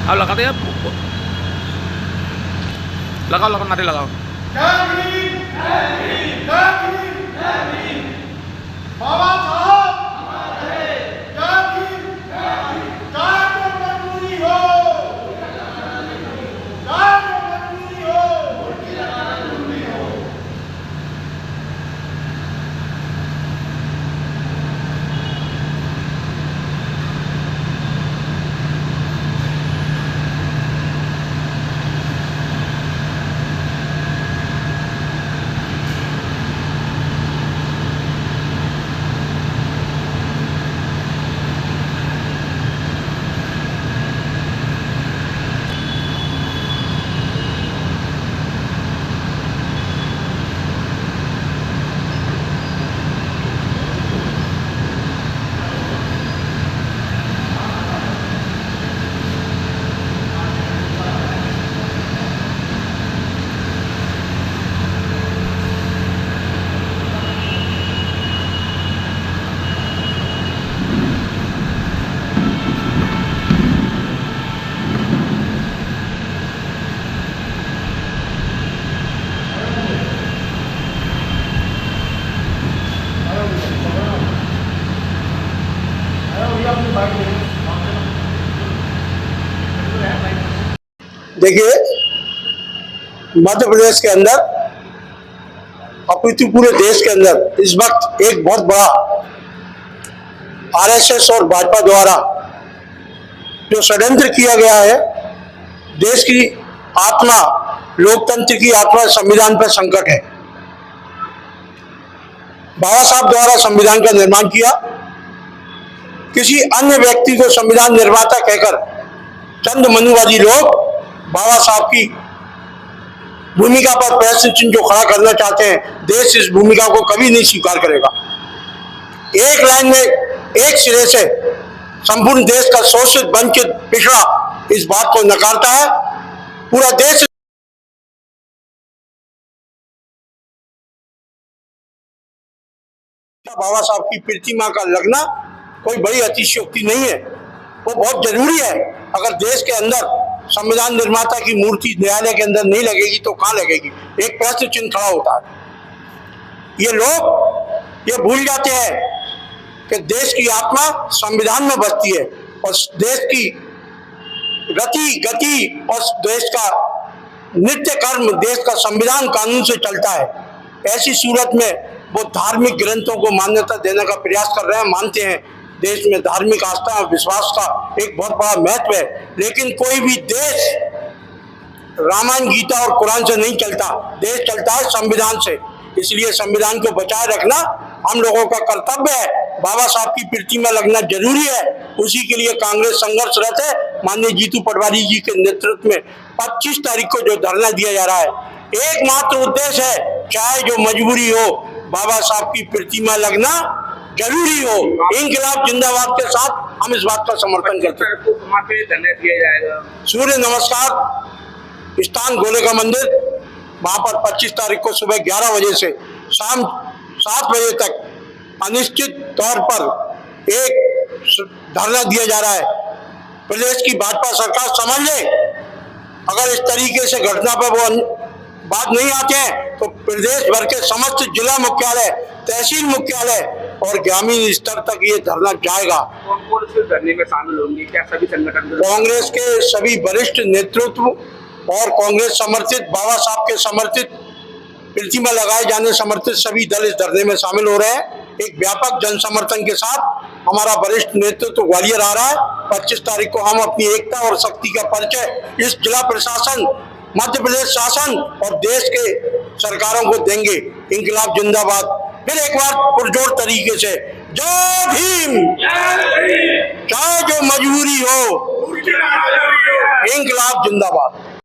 अब लगाते हैं, लगाओ लगाओ नारे लगाओ। बाबा साहब जय भीम, चाहे जो मजबूरी हो, चाहे जो मजबूरी हो। देखिए, मध्य प्रदेश के अंदर अपितु पूरे देश के अंदर इस वक्त एक बहुत बड़ा आरएसएस और भाजपा द्वारा जो षड्यंत्र किया गया है, देश की आत्मा, लोकतंत्र की आत्मा, संविधान पर संकट है। बाबा साहब द्वारा संविधान का निर्माण किया, किसी अन्य व्यक्ति को संविधान निर्माता कहकर चंद मनुवादी लोग बाबा साहब की भूमिका पर प्रश्न चिन्ह जो खड़ा करना चाहते हैं, देश इस भूमिका को कभी नहीं स्वीकार करेगा। एक लाइन में एक सिरे से संपूर्ण देश का शोषित, वंचित, पिछड़ा इस बात को नकारता है। पूरा देश बाबा साहब की प्रतिमा का लगना कोई बड़ी अतिशयोक्ति नहीं है, वो बहुत जरूरी है। अगर देश के अंदर संविधान निर्माता की मूर्ति न्यायालय के अंदर नहीं लगेगी तो कहां लगेगी? एक प्रश्न चिन्ह खड़ा होता है। ये लोग ये भूल जाते हैं कि देश की आत्मा संविधान में बसती है और देश की गति और देश का नित्य कर्म देश का संविधान कानून से चलता है। ऐसी सूरत में वो धार्मिक ग्रंथों को मान्यता देने का प्रयास कर रहे हैं। मानते हैं देश में धार्मिक आस्था और विश्वास का एक बहुत बड़ा महत्व है, लेकिन कोई भी देश रामायण, गीता और कुरान से नहीं चलता। देश चलता है संविधान से। इसलिए संविधान को बचाए रखना हम लोगों का कर्तव्य है। बाबा साहब की प्रतिमा लगना जरूरी है। उसी के लिए कांग्रेस संघर्षरत है। माननीय जीतू पटवारी जी के नेतृत्व में 25 तारीख को जो धरना दिया जा रहा है, एकमात्र उद्देश्य है, चाहे जो मजबूरी हो, बाबा साहब की प्रतिमा लगना जरूरी हो। इंकलाब जिंदाबाद के साथ हम इस बात का समर्थन करते हैं। सूर्य नमस्कार स्थान गोले का मंदिर, वहां पर 25 तारीख को सुबह 11 बजे से शाम 7 बजे तक अनिश्चित तौर पर एक धरना दिया जा रहा है। प्रदेश की भाजपा सरकार समझ ले, अगर इस तरीके से घटना पर वो बात नहीं आते हैं तो प्रदेश भर के समस्त जिला मुख्यालय, तहसील मुख्यालय और ग्रामीण स्तर तक ये धरना जाएगा। कौन इस धरने में शामिल होंगे? क्या सभी संगठन? कांग्रेस के सभी वरिष्ठ नेतृत्व और कांग्रेस समर्थित, बाबा साहब के समर्थित, प्रतिमा लगाए जाने समर्थित सभी दल इस धरने में शामिल हो रहे हैं। एक व्यापक जन समर्थन के साथ हमारा वरिष्ठ नेतृत्व ग्वालियर आ रहा है। 25 तारीख को हम अपनी एकता और शक्ति का परिचय इस जिला प्रशासन, मध्य प्रदेश शासन और देश के सरकारों को देंगे। इंकलाब जिंदाबाद। फिर एक बार पुरजोर तरीके से जय भीम, चाहे जो मजबूरी हो, इंकलाब जिंदाबाद।